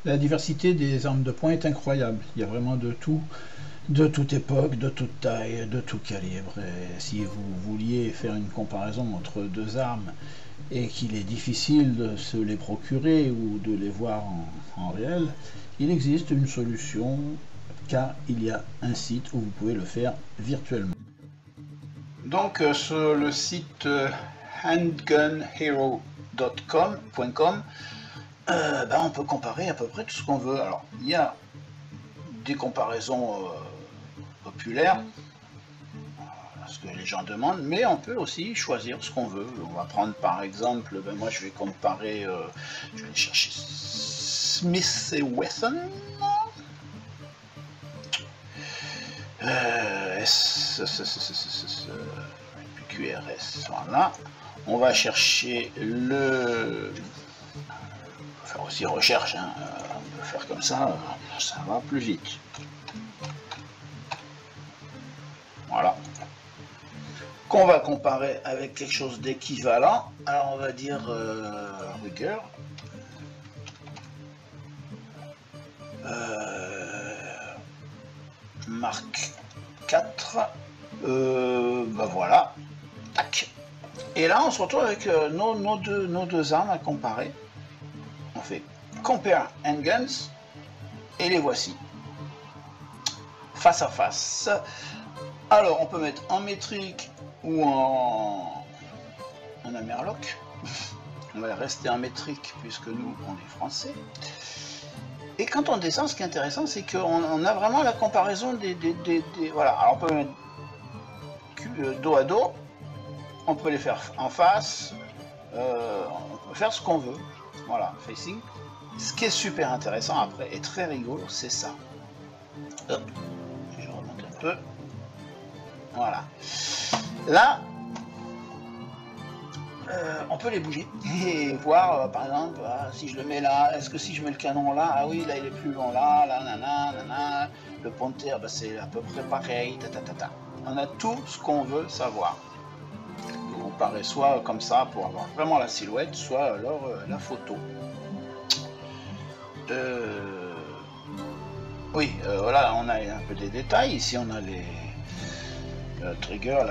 La diversité des armes de poing est incroyable. Il y a vraiment de tout, de toute époque, de toute taille, de tout calibre. Et si vous vouliez faire une comparaison entre deux armes et qu'il est difficile de se les procurer ou de les voir en réel, il existe une solution, car il y a un site où vous pouvez le faire virtuellement. Donc sur le site handgunhero.com, on peut comparer à peu près tout ce qu'on veut. Alors il y a des comparaisons populaires, ce que les gens demandent, mais on peut aussi choisir ce qu'on veut. On va prendre par exemple, moi je vais comparer, je vais aller chercher Smith & Wesson, QRS, voilà. On va chercher le... On va faire aussi recherche, hein. On peut faire comme ça va plus vite. Voilà. Qu'on va comparer avec quelque chose d'équivalent. Alors on va dire Ruger. Mark 4. Voilà. Tac. Et là on se retrouve avec nos deux armes à comparer. On fait Compare Handguns et les voici. Face à face. Alors on peut mettre en métrique ou en Amerloc. On va rester en métrique puisque nous on est français. Et quand on descend, ce qui est intéressant, c'est qu'on a vraiment la comparaison des voilà. Alors on peut mettre dos à dos, on peut les faire en face, on peut faire ce qu'on veut. Voilà, facing. Ce qui est super intéressant après et très rigolo, c'est ça. Hop, je remonte un peu. Voilà. Là, on peut les bouger et voir, par exemple, si je le mets là, est-ce que si je mets le canon là, ah oui, là il est plus long là, nanana, le pointer, c'est à peu près pareil, On a tout ce qu'on veut savoir. On comparer soit comme ça pour avoir vraiment la silhouette, soit alors la photo. Oui, voilà, on a un peu des détails. Ici, on a les triggers,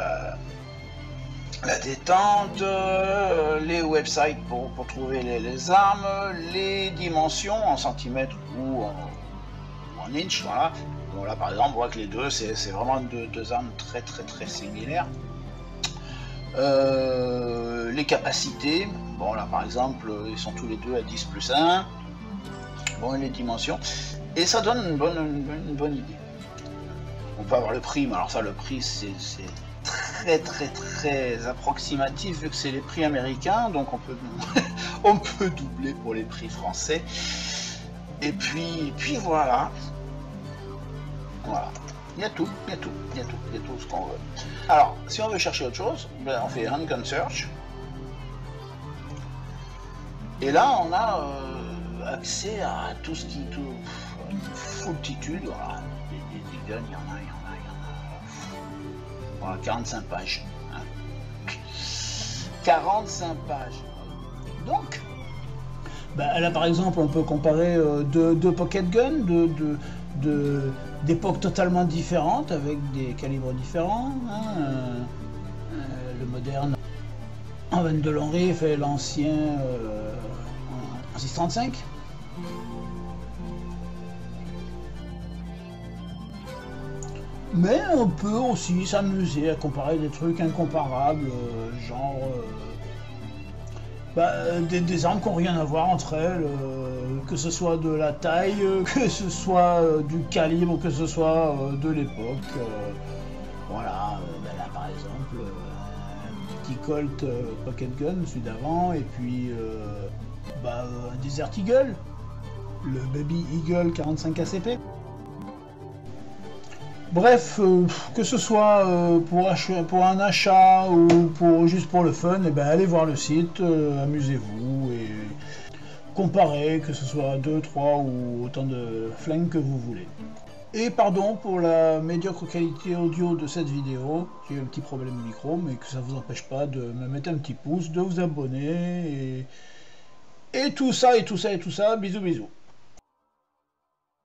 la détente, les websites pour trouver les armes, les dimensions en centimètres ou en inch, voilà. Bon, là par exemple on voit que les deux c'est vraiment deux armes très similaires. Les capacités, bon là par exemple ils sont tous les deux à 10+1. Bon, les dimensions, et ça donne une bonne idée. On peut avoir le prix, mais alors ça le prix c'est très approximatif vu que c'est les prix américains, donc on peut on peut doubler pour les prix français. Et puis voilà, il y a tout ce qu'on veut. Alors si on veut chercher autre chose, on fait Handgun Search, et là on a accès à tout ce qui foultitude, voilà. Des guns, il y en a 45 pages. Hein. 45 pages. Donc, là par exemple, on peut comparer deux pocket guns d'époques totalement différentes, avec des calibres différents. Hein. Le moderne en 22 long rifle et l'ancien en 6,35. Mais on peut aussi s'amuser à comparer des trucs incomparables, genre des armes qui n'ont rien à voir entre elles, que ce soit de la taille, que ce soit du calibre, que ce soit de l'époque. Voilà, là par exemple, un petit Colt Pocket Gun, celui d'avant, et puis un Desert Eagle, le Baby Eagle 45 ACP. Bref, que ce soit pour un achat ou juste pour le fun, allez voir le site, amusez-vous et comparez, que ce soit 2, 3 ou autant de flingues que vous voulez. Et pardon pour la médiocre qualité audio de cette vidéo, j'ai eu un petit problème de micro, mais que ça ne vous empêche pas de me mettre un petit pouce, de vous abonner et tout ça, bisous bisous.